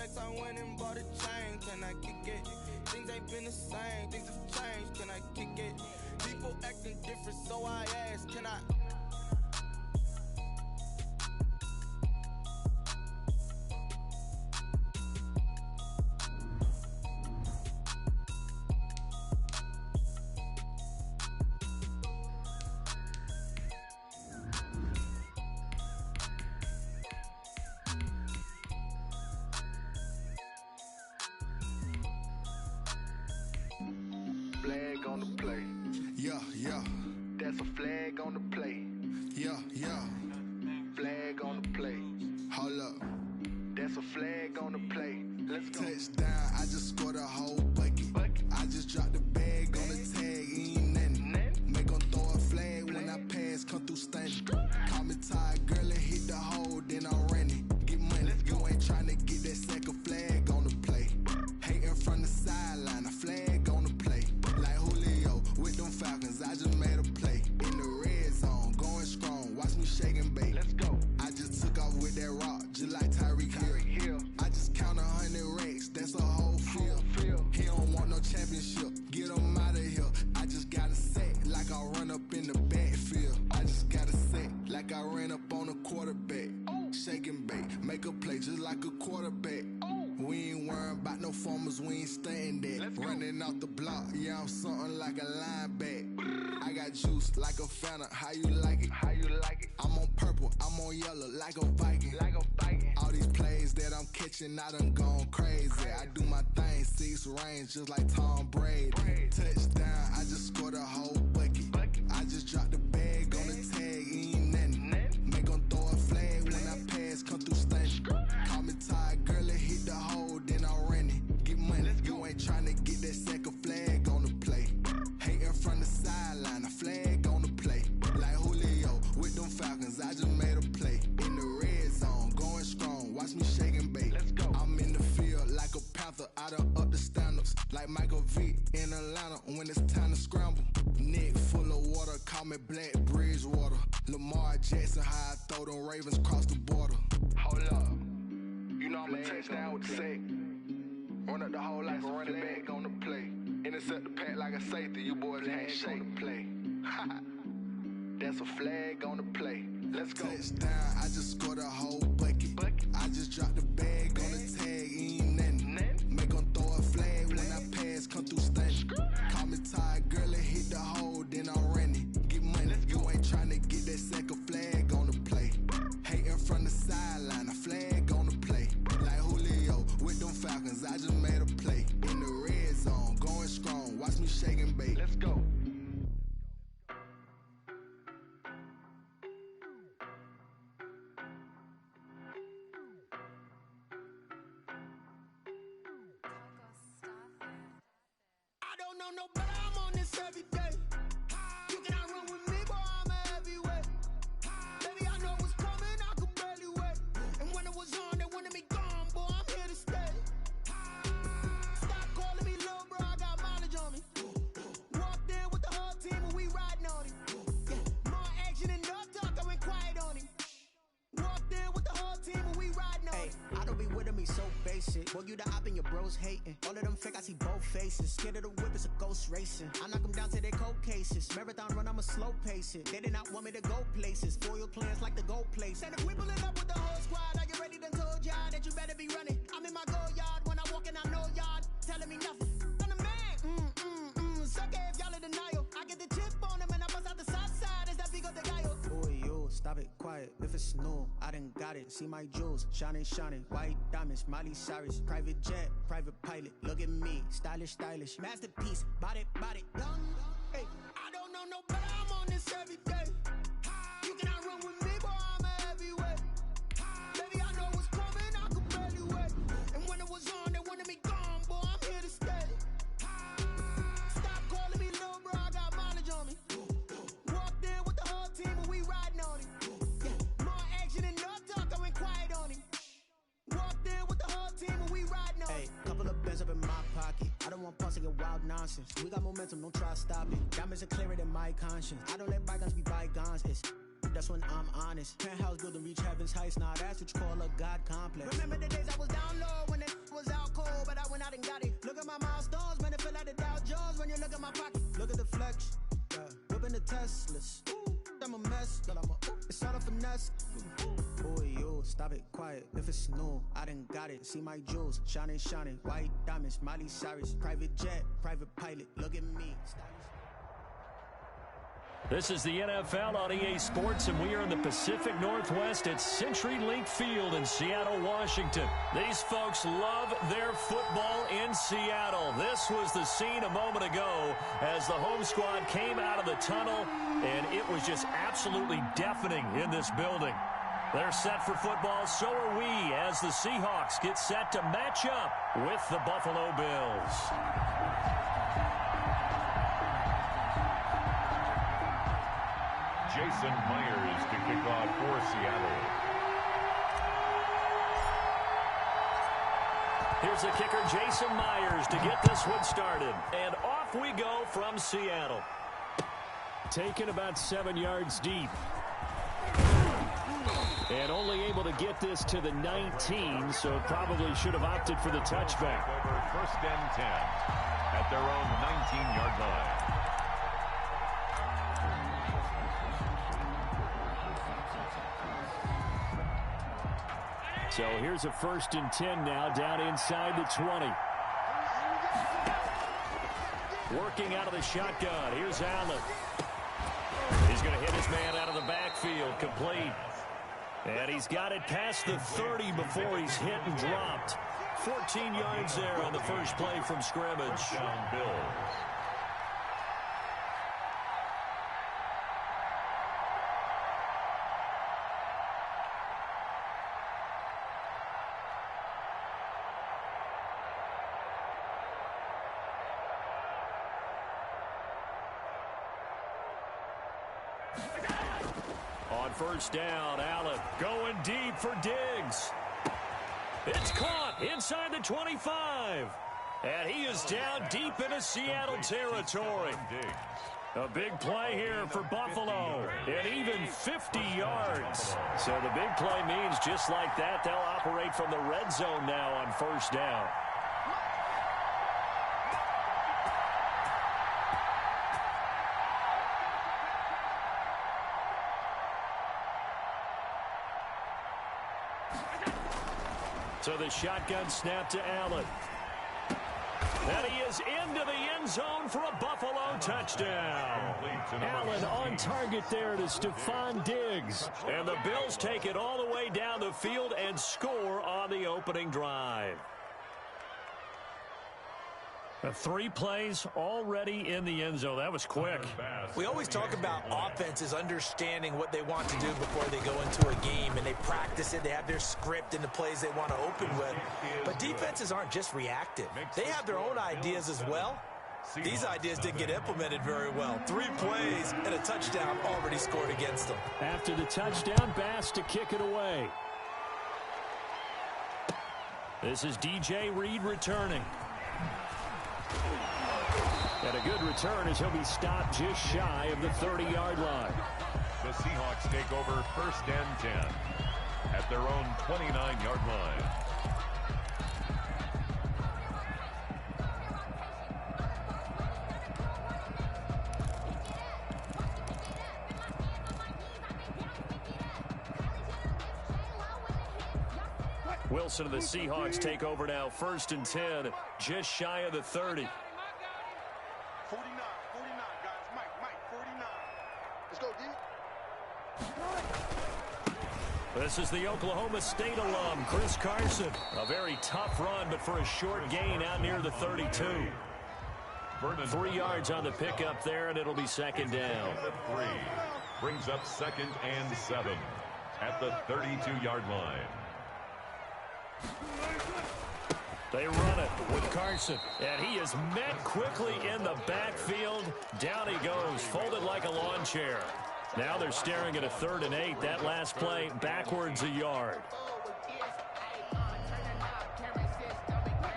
racks, I went and bought a chain. Can I kick it? Things ain't been the same, things have changed. Can I kick it? People acting different, so I ask, can I? Flag on the play. Yeah, yeah. That's a flag on the play. Yeah, yeah. Flag on the play. Hold up. That's a flag on the play. Let's go. Touchdown, I just scored a whole bucket. I just dropped the bag on the tag, ain't nothing. Make 'em throw a flag when I pass, come through stunning. Call me tired, girl, and hit the hole, then I'm running. Get money, you ain't tryna get that second flag on the play. Hating from the sideline, a flag on the play. Like Julio with them Falcons, I just made a play. In the red zone, going strong, watch me shake and bake. Let's go. I just took off with that rock, just like Tyreek Hill. I just count 100 racks, that's a whole field. He don't want no championship, get him out of here. I just got a set, like I run up in the backfield. I just got a set, like I ran up on a quarterback. Shake and bake, make a play just like a quarterback. We ain't worrying about no formers, we ain't staying there. Running out the block, yeah, I'm something like a lineback. I got juice like a Fanta, how you like it? How you like it? I'm on purple, I'm on yellow, like a Viking. Like a Viking. All these plays that I'm catching, I done gone crazy. I do my thing, 6 range, just like Tom Brady. Touchdown, I just scored a whole bucket. I just dropped the bag on the tag, ain't nothing. Make 'em throw a flag when I pass, come through stunning. Call me tired, girl, and hit the hole, then I'm running. Get money, you ain't tryna get that second flag on the play. Hating from the sideline, a flag on the play. Like Julio with them Falcons, I just made a play. In the red zone, going strong, watch me shake and bake. Let's go. I'm in the field like a Panther, I done up the standards. Like Michael Vick in Atlanta when it's time to scramble. Neck full of water, call me Black Bridgewater. Lamar Jackson, how I throw them Ravens cross the border. Hold up. You know I'm a touchdown with the sack. Run up the hole like a running back on the play. Intercept the pack like a safety. You boys handshake the play. That's a flag on the play. Let's go. Touchdown, I just scored a whole bucket. I just dropped the bag on the tag, ain't nothing. Make 'em throw a flag when I pass, come through stunning. Call me tired, girl, and hit the hole, then I'm running. Get money, you ain't tryna get that second flag on the play. Hating from the sideline, a flag on the play. Like Julio with them Falcons, I just made a play. In the red zone, going strong, watch me shake and bake. Let's go. I don't know no better, I'm on this every day. You cannot run with me, boy, I'm a heavyweight. Baby, I know what's coming, I could barely wait. And when it was on, they wanted me gone, boy, I'm here to stay. Stop calling me little bro, I got mileage on me. Walked in with the whole team and we riding on him. Yeah, more action and no talk, I went quiet on him. Walked in with the whole team and we riding on him. I don't be with me so basic. Boy, you the op and your bros hating. All of them fake, I see both faces. Scared of the whip, it's a ghost racing. I knock them down to their cold cases. Marathon run, I'ma slow pace it. They did not want me to go places. Foil plans like the go place. And if we pulling up with the whole squad, are you ready? Done told y'all that you better be running. I'm in my go yard when I walk in, I know y'all telling me nothing. I'm the man, suck it if y'all in denial. I get the chip on them and I bust out the south side. Is that Vigo de Gallo? Boy, yo, stop it, quiet. If it's new, I done got it. See my jewels, shining, shining. White diamonds, Miley Cyrus. Private jet, private pilot. Look at me, stylish, stylish. Masterpiece, body, young. Hey, I don't know no better, I'm on this every day. You cannot run with me, boy, I'm a heavyweight. Baby, I know what's coming, I could barely wait. And when it was on, they wanted me gone, boy, I'm here to stay. Stop calling me little bro, I got mileage on me. Walked in with the whole team and we riding on him. Yeah, more action and no talk, I went quiet on him. Walked in with the whole team and we riding on him. Hey, couple of bands up in my pocket. I don't want pause to get wild nonsense. We got momentum, don't try to stop it. Diamonds are clearer than my conscience. I don't let bygones be bygones. It's that's when I'm honest. Penthouse building, reach heaven's heights, nah, that's what you call a God complex. Remember the days I was down low when it was out cold, but I went out and got it. Look at my milestones, man, it feel like the Dow Jones when you look at my pocket. Look at the flex, yeah. Whipping the Teslas. I'm a mess, but it's all a finesse. Boy, yo, stop it, quiet. If it's new, I done got it. See my jewels, shining, shining. White diamonds, Miley Cyrus. Private jet, private pilot. Look at me. This is the NFL on EA Sports, and we are in the Pacific Northwest at CenturyLink Field in Seattle, Washington. These folks love their football in Seattle. This was the scene a moment ago as the home squad came out of the tunnel, and it was just absolutely deafening in this building. They're set for football, so are we, as the Seahawks get set to match up with the Buffalo Bills. Jason Myers to kick off for Seattle. Here's the kicker, Jason Myers, to get this one started. And off we go from Seattle. Taken about 7 yards deep. And only able to get this to the 19, so probably should have opted for the touchback. Over 1st and 10 at their own 19-yard line. So here's a 1st and 10 now, down inside the 20. Working out of the shotgun. Here's Allen. He's going to hit his man out of the backfield, complete. And he's got it past the 30 before he's hit and dropped. 14 yards there on the first play from scrimmage. Down Bills. On 1st down, Allen going deep for Diggs. It's caught inside the 25. And he is down deep into Seattle territory. A big play here for Buffalo. And even 50 yards. So the big play means just like that, they'll operate from the red zone now on 1st down. So the shotgun snap to Allen. And he is into the end zone for a Buffalo touchdown. Allen on target there to Stephon Diggs. And the Bills take it all the way down the field and score on the opening drive. 3 plays already in the end zone. That was quick. We always talk about offenses understanding what they want to do before they go into a game, and they practice it. They have their script and the plays they want to open with. But defenses aren't just reactive. They have their own ideas as well. These ideas didn't get implemented very well. 3 plays and a touchdown already scored against them. After the touchdown, Bass to kick it away. This is DJ Reed returning. And a good return as he'll be stopped just shy of the 30-yard line. The Seahawks take over 1st and 10 at their own 29-yard line. Wilson and the Seahawks take over now, 1st and 10, just shy of the 30. 49, guys. Mike, 49. Let's go, D. This is the Oklahoma State alum, Chris Carson. A very tough run, but for a short gain out near the 32. 3 yards on the pickup there, and it'll be 2nd down. 3 brings up 2nd and 7 at the 32-yard line. They run it with Carson, and he is met quickly in the backfield. Down he goes, folded like a lawn chair. Now they're staring at a 3rd and 8. That last play backwards a yard.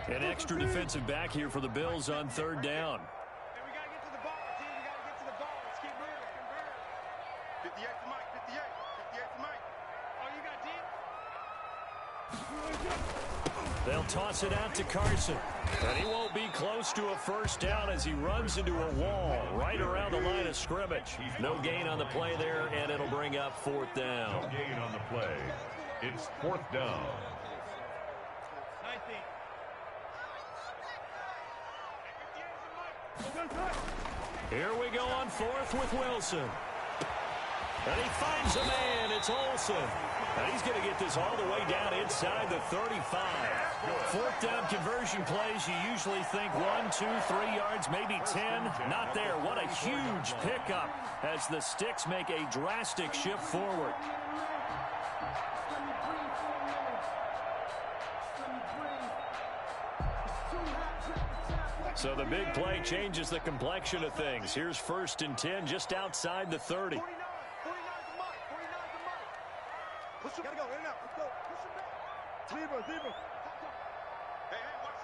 An extra defensive back here for the Bills on 3rd down. Hey, we got to get to the ball, team. We got to get to the ball. Let's keep moving. 58 to Mike, 58. They'll toss it out to Carson. And he won't be close to a first down as he runs into a wall right around the line of scrimmage. No gain on the play there, and it'll bring up fourth down. No gain on the play. It's fourth down. 19. Here we go on fourth with Wilson. And he finds a man. It's Olsen. And he's going to get this all the way down inside the 35. Fourth down conversion plays, you usually think 1, 2, 3 yards, maybe 10. Not there. What a huge pickup as the Sticks make a drastic shift forward. So the big play changes the complexion of things. Here's 1st and 10 just outside the 30. Gotta go, in and out. Let's go. Push him back. Zebra. Hey, watch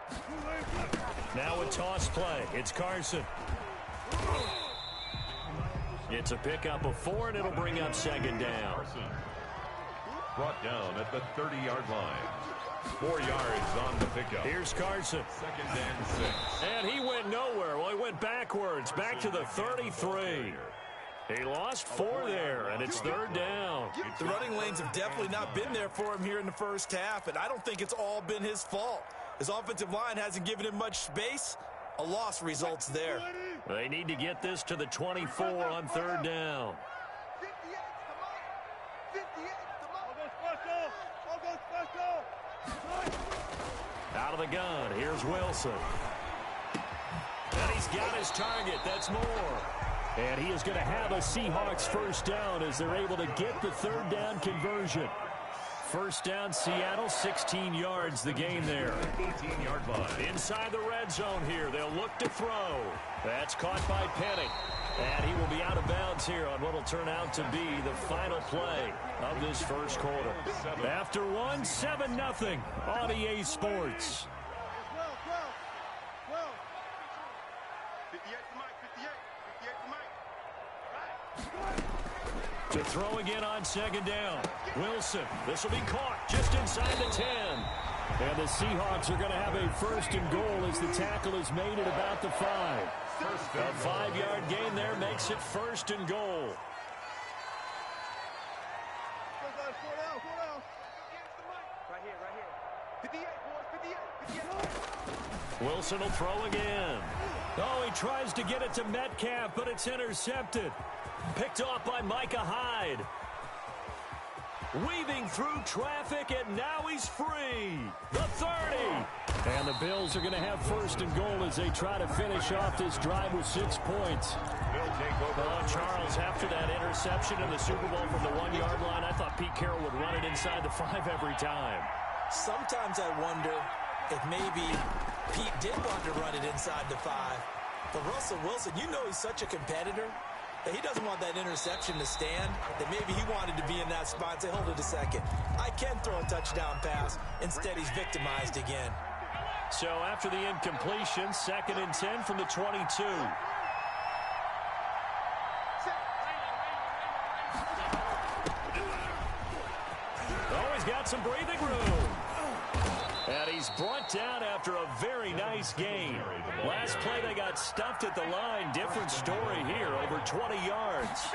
this. Now a toss play. It's Carson. It's a pickup of 4, and it'll bring up 2nd down. Brought down at the 30-yard line. 4 yards on the pickup. Here's Carson. 2nd and 6. And he went nowhere. Well, he went backwards, back to the 33. He lost 4 there, and it's 3rd down. The running lanes have definitely not been there for him here in the first half, and I don't think it's all been his fault. His offensive line hasn't given him much space. A loss results there. They need to get this to the 24 on 3rd down. Out of the gun, here's Wilson. And he's got his target. That's Moore. And he is going to have a Seahawks first down as they're able to get the 3rd down conversion. First down, Seattle, 16 yards the gain there. 18-yard line. Inside the red zone here. They'll look to throw. That's caught by Penny. And he will be out of bounds here on what will turn out to be the final play of this first quarter. After 1, 7-0 on EA Sports. To throw again on 2nd down. Wilson. This will be caught just inside the 10. And the Seahawks are going to have a 1st and goal as the tackle is made at about the 5. A 5-yard gain there makes it 1st and goal. Wilson will throw again. Oh, he tries to get it to Metcalf, but it's intercepted. Picked off by Micah Hyde. Weaving through traffic, and now he's free. The 30. And the Bills are going to have 1st and goal as they try to finish off this drive with 6 points. Charles, after that interception in the Super Bowl from the 1-yard line, I thought Pete Carroll would run it inside the 5 every time. Sometimes I wonder if maybe Pete did want to run it inside the 5. But Russell Wilson, you know he's such a competitor that he doesn't want that interception to stand, that maybe he wanted to be in that spot and say, hold it a second. I can throw a touchdown pass. Instead, he's victimized again. So after the incompletion, 2nd and 10 from the 22. Oh, he's got some breathing room. And he's brought down after a very nice gain. Last play, they got stuffed at the line. Different story here, over 20 yards.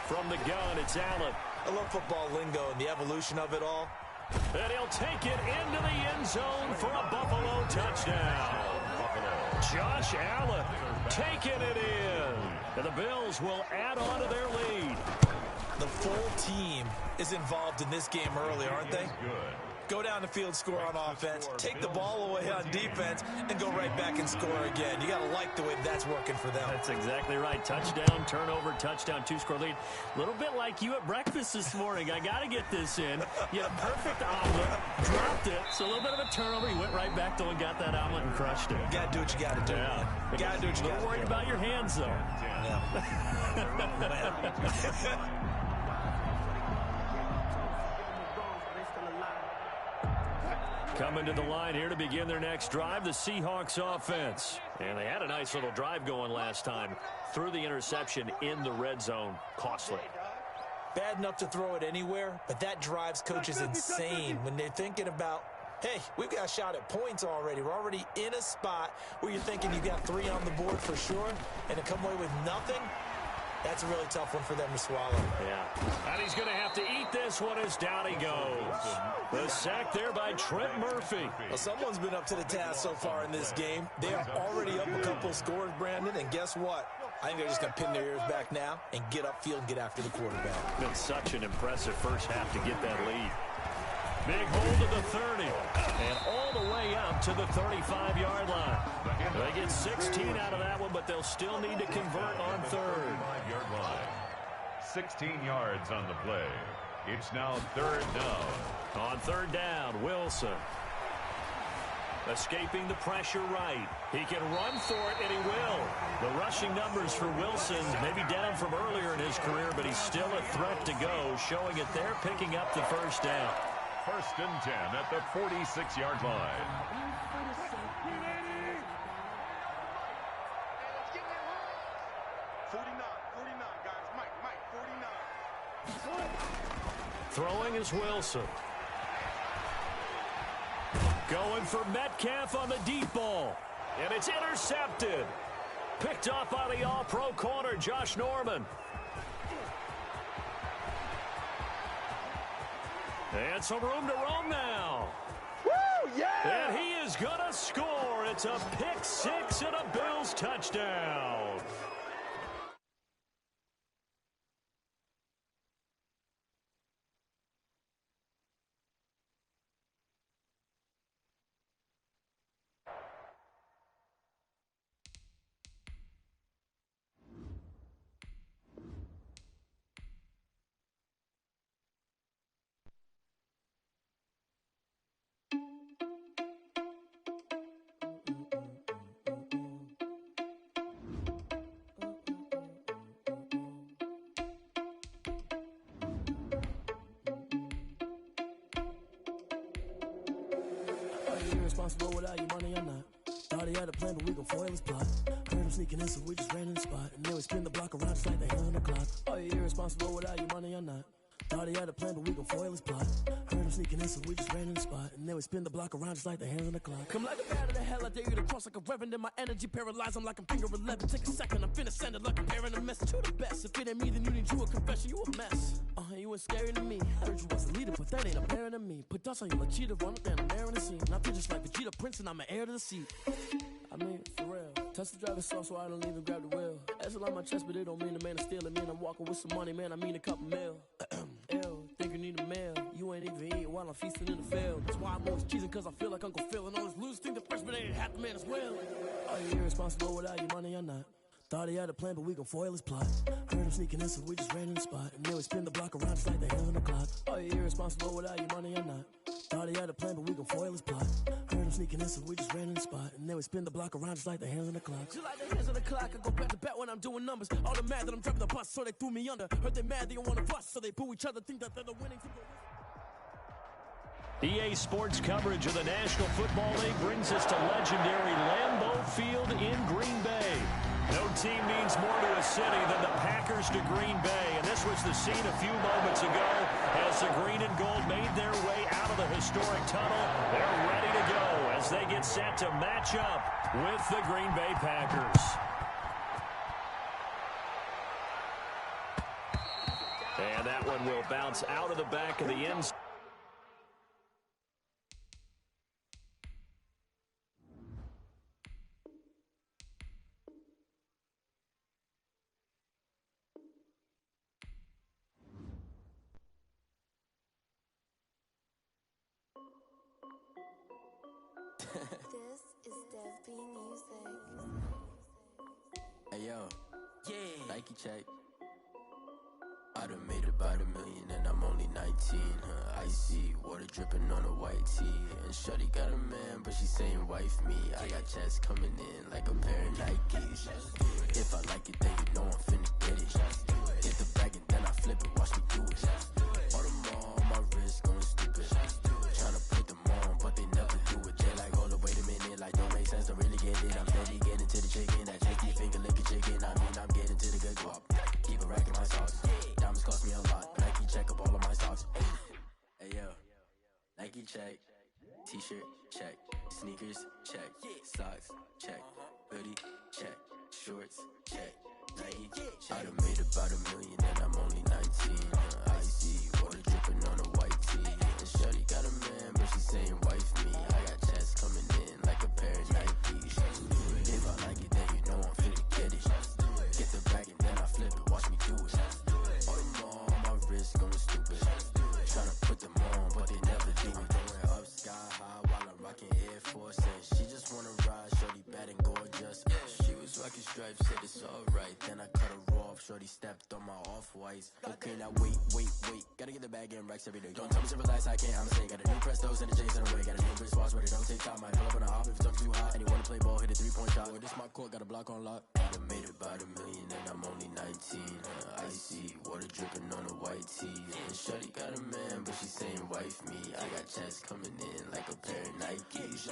From the gun, it's Allen. I love football lingo and the evolution of it all. And he'll take it into the end zone for a Buffalo touchdown. Josh Allen taking it in. And the Bills will add on to their lead. The full team is involved in this game early, aren't they? Go down the field, score on offense, take the ball away on defense, and go right back and score again. You got to like the way that's working for them. That's exactly right. Touchdown, turnover, touchdown, 2-score lead. A little bit like you at breakfast this morning. I got to get this in. You had a perfect omelet, dropped it, so a little bit of a turnover. You went right back to and got that omelet and crushed it. You got to do what you got to do. Yeah. You got to do what you got to do. Don't worry about your hands, though. Yeah. Coming to the line here to begin their next drive, the Seahawks offense. And they had a nice little drive going last time. Threw the interception in the red zone. Costly. bad enough to throw it anywhere, but that drives coaches insane when they're thinking about, hey, we've got a shot at points already. We're already in a spot where you're thinking you got 3 on the board for sure, and to come away with nothing, that's a really tough one for them to swallow. Yeah. And he's going to have to eat this one as down he goes. The sack there by Trent Murphy. Well, someone's been up to the task so far in this game. They are already up a couple scores, Brandon, and guess what? I think they're just going to pin their ears back now and get upfield and get after the quarterback. Been such an impressive first half to get that lead. Big hold of the 30, and all the way up to the 35-yard line. They get 16 out of that one, but they'll still need to convert on third. 35-yard line. 16 yards on the play. It's now third down. On third down, Wilson. Escaping the pressure right. He can run for it, and he will. The rushing numbers for Wilson may be down from earlier in his career, but he's still a threat to go, showing it there, picking up the first down. First and 10 at the 46-yard line. 49, guys. Mike, 49. Throwing is Wilson. Going for Metcalf on the deep ball. And it's intercepted. Picked off by the all-pro corner, Josh Norman. And some room to roam now. Woo, yeah! And he is going to score. It's a pick six and a Bills touchdown. Irresponsible without your money or not. Thought he had a plan, but we gon' foil his plot. Heard him sneaking in, so we just ran in the spot. And then we spin the block around just like the hands on the clock. Are you irresponsible without your money or not? Thought he had a plan, but we gon' foil his plot. Heard him sneaking in, so we just ran in the spot. And then we spin the block around just like the hands on the clock. Come like a bat of the hell, I dare you to cross like a reverend. And my energy paralyzed, I'm like I'm finger 11. Take a second, I'm finna send it like a parent a message. You the best, if it ain't me, then you need you a confession. You a mess, you ain't scary to me. Heard you was a leader, but that ain't apparent to me. Put dust on you like cheetah, run up there, I'm in the scene. Not just like Vegeta Prince, and I'm an heir to the seat. I mean, for real. Touch the driver's soft, so I don't even grab the wheel. That's on my chest, but it don't mean the man is stealing. Man, I'm walking with some money, man, I mean a couple mil. Ew, think you need a meal. You ain't even eating while I'm feasting in the field. That's why I'm always cheesing, cause I feel like Uncle Phil. And all this lose think the freshman ain't half the man as well. Are you irresponsible without your money or not? Thought he had a plan, but we gon' foil his plot. Heard him sneaking in, so we just ran in the spot. And then we spin the block around just like the hands on the clock. Are you irresponsible without your money or not? Thought he had a plan, but we gon' foil his plot. Heard him sneaking in, so we just ran in the spot. And then we spin the block around just like the hands on the clock. Just like the hands on the clock, I go back to back when I'm doing numbers. All the mad that I'm driving the bus, so they threw me under. Heard they mad, they don't wanna bust, so they boo each other, think that they're the winning team. EA Sports coverage of the National Football League brings us to legendary Lambeau Field in Green Bay. No team means more to a city than the Packers to Green Bay, and this was the scene a few moments ago as the green and gold made their way out of the historic tunnel. They're ready to go as they get set to match up with the Green Bay Packers. And that one will bounce out of the back of the end zone. This is Dev B Music. Hey yo, yeah, Nike check. I done made about $1 million and I'm only 19. Icy water dripping on a white tee. And shorty got a man, but she saying wife me. I got checks coming in like a pair of Nikes. If I like it, then you know I'm finna get it. Get the bag and then I flip it, watch me do it. All them on my wrist going stupid. Tryna put them on, but they never do it. They like, hold up, wait a minute, like don't make sense to really get it. I'm steady getting to the chicken, that tricky finger licking chicken. I mean, I'm getting to the good guap. Keep a rack in my sauce. Diamonds cost me a lot. Nike check, t-shirt check, sneakers check, socks check, hoodie check, shorts check, Nike check. I done made about $1 million and I'm only 19. Icy water dripping on a white tee. And shorty got a man, but she saying wife me. I got chats coming in like a pair of Nikes. If I like it, then you know I'm finna get it. Get the bag and then I flip it. Watch me do it. All them all on my wrist going stupid. Tryna put them on, but they never do it. Going up sky high while I'm rocking Air Force. And she just wanna ride, shorty bad and gorgeous. She was rocking stripes, said it's alright. Then I cut her off, shorty stepped on my off-whites. Okay, now wait. Gotta get the bag and racks every day. Don't tell me to relax, I can't, I'ma say. Got a new Prestos and a J's in the way. Got a new British watch, but it don't take time. Might pull up on a hop if it's up too hot. And you wanna play ball, hit a 3-point shot. Or this my court, got a block on lock. I done made about $1 million and I'm only 19. Icy water dripping on a white tee. And shorty got a man, but she saying wife me. I got chats coming in like a pair of Nikes.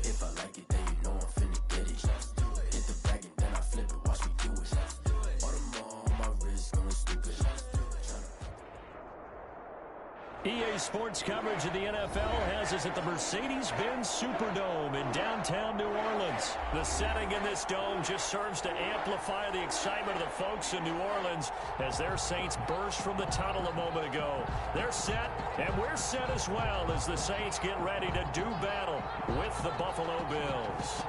If I like it, then you know I'm finna get it. Hit the bag and then I flip it, watch me do it. All them all on my wrist going stupid. EA Sports coverage of the NFL has us at the Mercedes-Benz Superdome in downtown New Orleans. The setting in this dome just serves to amplify the excitement of the folks in New Orleans as their Saints burst from the tunnel a moment ago. They're set, and we're set as well as the Saints get ready to do battle with the Buffalo Bills.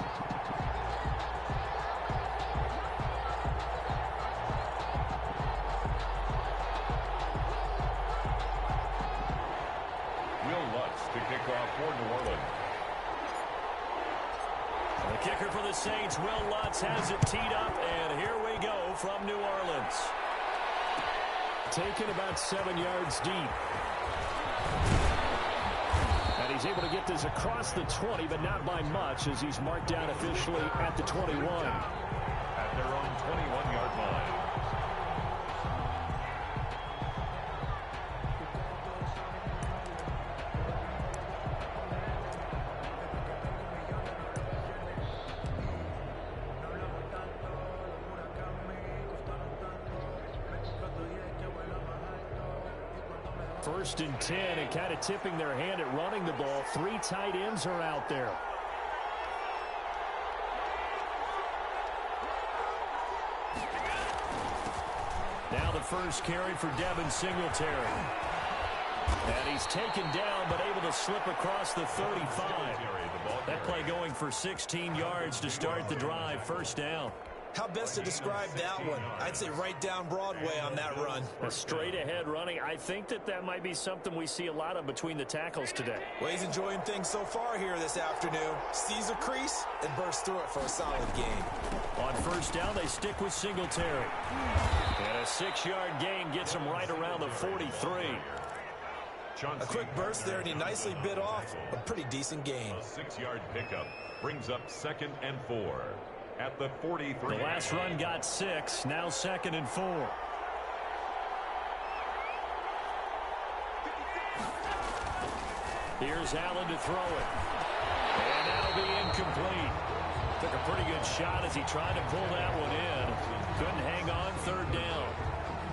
To kick off for New Orleans. The kicker for the Saints, Will Lutz, has it teed up, and here we go from New Orleans. Taken about 7 yards deep. And he's able to get this across the 20, but not by much, as he's marked down officially at the 21. At their own 21-yard line. First and 10, and kind of tipping their hand at running the ball. 3 tight ends are out there. Now the first carry for Devin Singletary. And he's taken down, but able to slip across the 35. That play going for 16 yards to start the drive. First down. How best to describe that one? I'd say right down Broadway on that run. A straight-ahead running. I think that might be something we see a lot of between the tackles today. Well, he's enjoying things so far here this afternoon. Sees a crease and bursts through it for a solid gain. On first down, they stick with Singletary. And a 6-yard gain gets him right around the 43. A quick burst there, and he nicely bit off a pretty decent gain. A 6-yard pickup brings up 2nd and 4. At the 43. The last run got 6. Now 2nd and 4. Here's Allen to throw it. And that'll be incomplete. Took a pretty good shot as he tried to pull that one in. Couldn't hang on. 3rd down.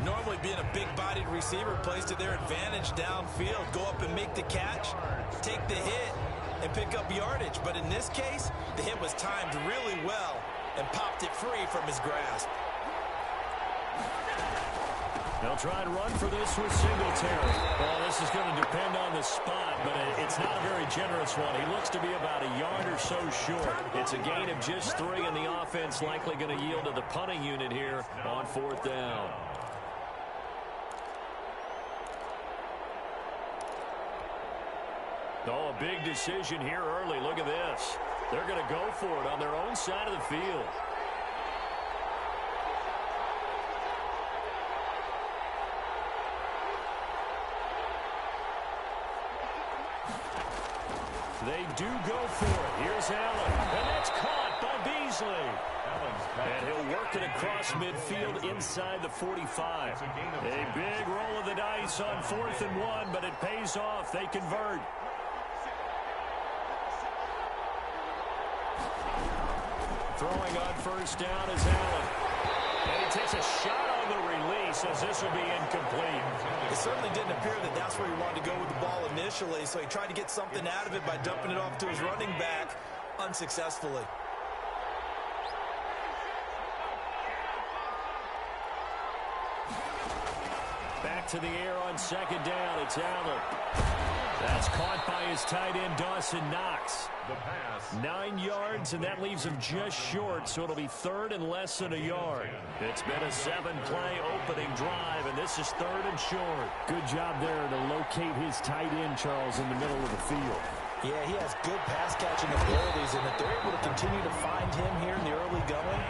Normally being a big-bodied receiver plays to their advantage downfield. Go up and make the catch, take the hit, and pick up yardage. But in this case, the hit was timed really well and popped it free from his grasp. They'll try and run for this with Singletary. Well, this is going to depend on the spot, but it's not a very generous one. He looks to be about a yard or so short. It's a gain of just 3, and the offense likely going to yield to the punting unit here on 4th down. Oh, a big decision here early. Look at this. They're going to go for it on their own side of the field. They do go for it. Here's Allen. And that's caught by Beasley. And he'll work it across midfield inside the 45. A big roll of the dice on 4th and 1, but it pays off. They convert. Throwing on first down is Allen. And he takes a shot on the release as this will be incomplete. It's certainly didn't appear that that's where he wanted to go with the ball initially, so he tried to get something out of it by dumping it off to his running back unsuccessfully. Back to the air on second down. It's Allen. That's caught by his tight end, Dawson Knox. The pass. 9 yards, and that leaves him just short, so it'll be third and less than a yard. It's been a 7-play opening drive, and this is third and short. Good job there to locate his tight end, Charles, in the middle of the field. Yeah, he has good pass-catching abilities, and if they're able to continue to find him here in the early going,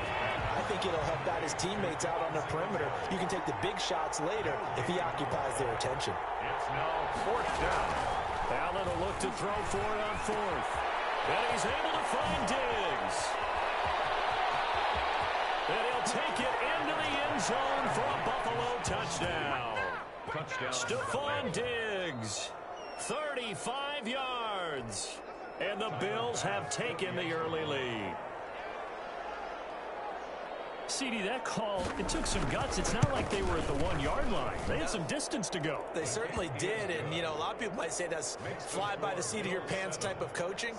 I think it'll help out his teammates out on the perimeter. You can take the big shots later if he occupies their attention. It's now fourth down. Allen will look to throw for it on fourth. And he's able to find Diggs. And he'll take it into the end zone for a Buffalo touchdown. Stephon Diggs, 35 yards. And the Bills have taken the early lead. CD, that call, it took some guts. It's not like they were at the 1-yard line. They had some distance to go. They certainly did, and, you know, a lot of people might say that's fly by the seat of your pants type of coaching,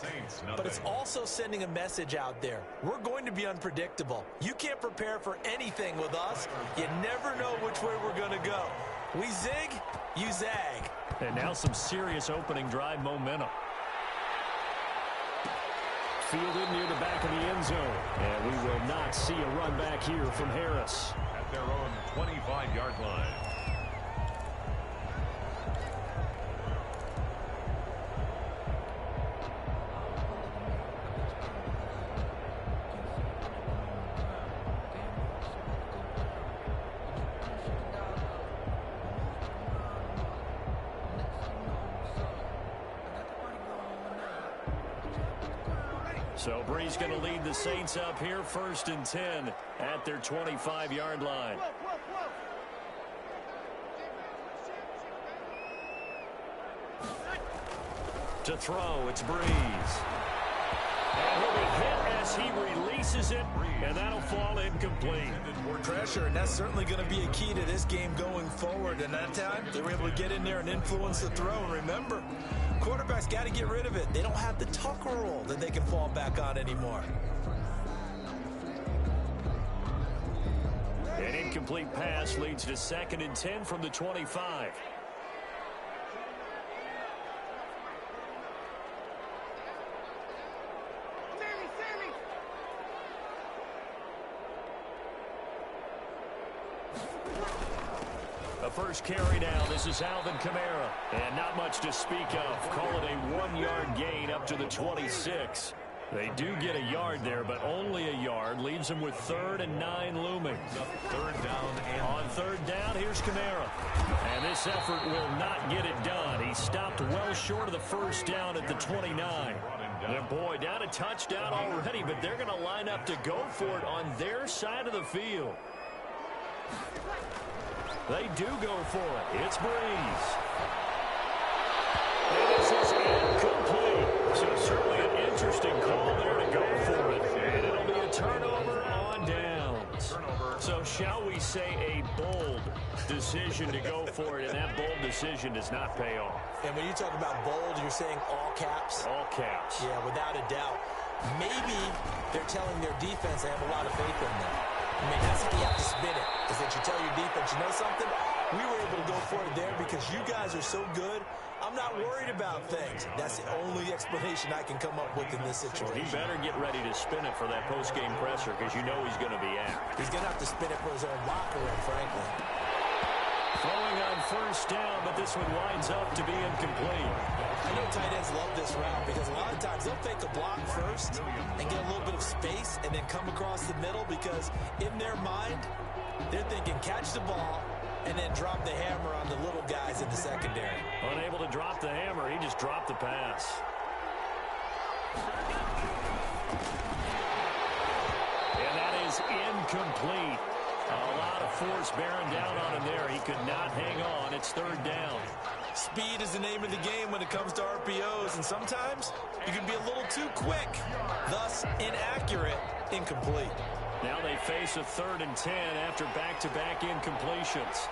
but it's also sending a message out there. We're going to be unpredictable. You can't prepare for anything with us. You never know which way we're going to go. We zig, you zag. And now some serious opening drive momentum. Fielded near the back of the end zone. And we will not see a run back here from Harris. At their own 25-yard line. So Bree's going to lead the Saints up here, 1st and 10 at their 25-yard line. To throw, it's Breeze. And he'll be hit as he releases it, and that'll fall incomplete. Pressure, and that's certainly going to be a key to this game going forward. And that time, they were able to get in there and influence the throw. And remember, quarterbacks got to get rid of it. They don't have the Tucker rule that they can fall back on anymore. An incomplete pass leads to 2nd and 10 from the 25. First carry now. This is Alvin Kamara. And not much to speak of. Call it a 1-yard gain up to the 26. They do get a yard there, but only a yard. Leaves them with 3rd and 9 looming. Third down. On 3rd down, here's Kamara. And this effort will not get it done. He stopped well short of the 1st down at the 29. And boy, down a touchdown already, but they're going to line up to go for it on their side of the field. They do go for it. It's Breeze. And this is incomplete. So certainly an interesting call there to go for it. And it'll be a turnover on downs. So shall we say a bold decision to go for it, and that bold decision does not pay off. And when you talk about bold, you're saying all caps? All caps. Yeah, without a doubt. Maybe they're telling their defense they have a lot of faith in them. I mean, that's how you have to spin it, is that you tell your defense, you know something? We were able to go for it there because you guys are so good. I'm not worried about things. That's the only explanation I can come up with in this situation. He better get ready to spin it for that post-game presser because you know he's going to be out. He's going to have to spin it for his own locker room, frankly. Throwing on 1st down, but this one winds up to be incomplete. I know tight ends love this route because a lot of times they'll fake a block first and get a little bit of space and then come across the middle because in their mind, they're thinking catch the ball and then drop the hammer on the little guys in the secondary. Unable to drop the hammer, he just dropped the pass. And that is incomplete. A lot of force bearing down on him there. He could not hang on. It's 3rd down. Speed is the name of the game when it comes to RPOs, and sometimes you can be a little too quick, thus inaccurate, incomplete. Now they face a 3rd and 10 after back-to-back incompletions.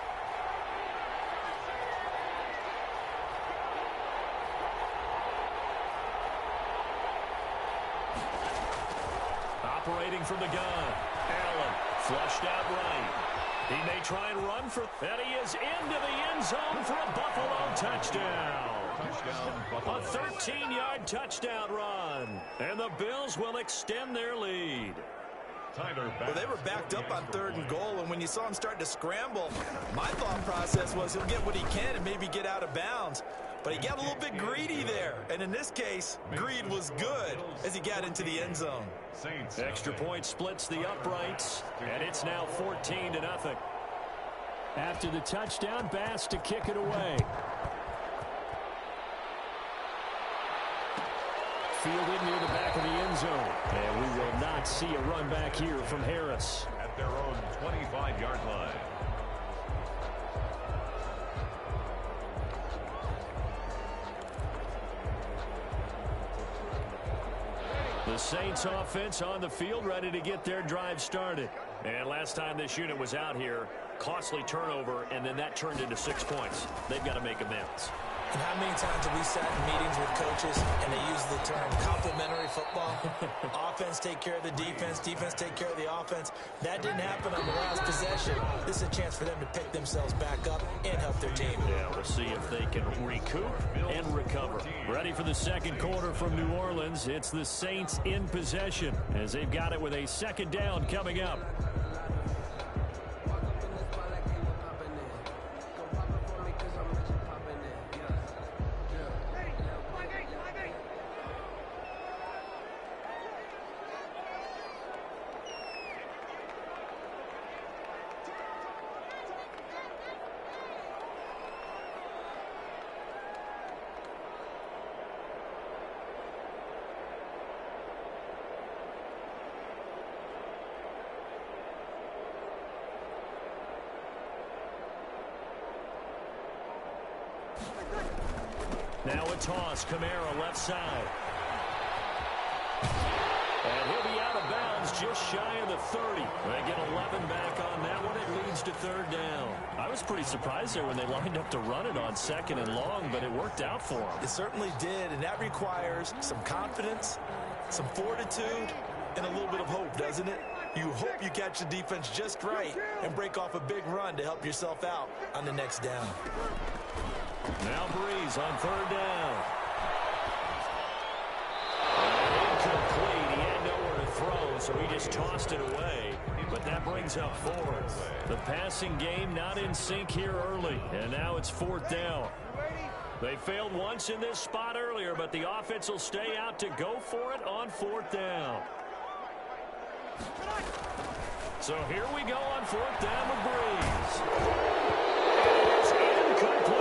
Operating from the gun. Allen flushed out right. He may try and run for, and he is into the end zone for a Buffalo touchdown. A 13-yard touchdown run. And the Bills will extend their lead. Well, they were backed up on 3rd and goal, and when you saw him start to scramble, my thought process was he'll get what he can and maybe get out of bounds. But he got a little bit greedy there. And in this case, greed was good as he got into the end zone. Extra point splits the uprights, and it's now 14-0. After the touchdown, Bass to kick it away. Fielded near the back of the end zone. And we will not see a run back here from Harris. At their own 25-yard line. The Saints offense on the field, ready to get their drive started. And last time this unit was out here, costly turnover, and then that turned into 6 points. They've got to make amends. And how many times have we sat in meetings with coaches and they use the term complementary football? Offense take care of the defense, defense take care of the offense. That didn't happen on the last possession. This is a chance for them to pick themselves back up and help their team. Yeah, we'll see if they can recoup and recover. Ready for the second quarter from New Orleans. It's the Saints in possession as they've got it with a second down coming up. Now a toss, Kamara left side. And he'll be out of bounds just shy of the 30. They get 11 back on that one. It leads to 3rd down. I was pretty surprised there when they lined up to run it on 2nd and long, but it worked out for them. It certainly did, and that requires some confidence, some fortitude, and a little bit of hope, doesn't it? You hope you catch the defense just right and break off a big run to help yourself out on the next down. Now Breeze on 3rd down. Incomplete. He had nowhere to throw, so he just tossed it away. But that brings up 4th. The passing game not in sync here early, and now it's 4th down. They failed once in this spot earlier, but the offense will stay out to go for it on 4th down. So here we go on 4th down with Breeze. It's incomplete.